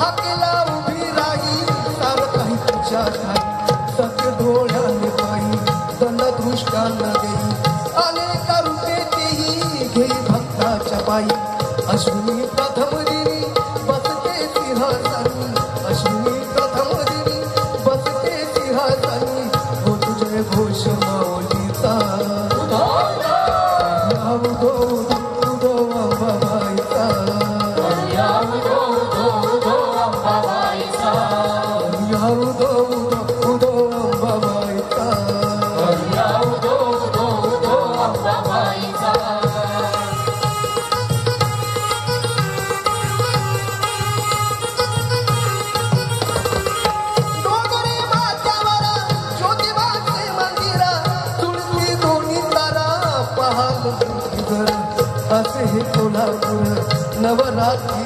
हाकेला उभी राही सार काही तुझ्या ठाई सत्य डोळ्याने पाही दंडदृष्टांना देई अनेक रूपे तेही घेई भक्ताच्या पायी अश्विनी प्रथम दिनी बसते सिंहासनी अश्विनी प्रथम दिनी बसते सिंहासनी हो तुझे घोष माऊलीचा असे हे कोल्हापूर नवरात्री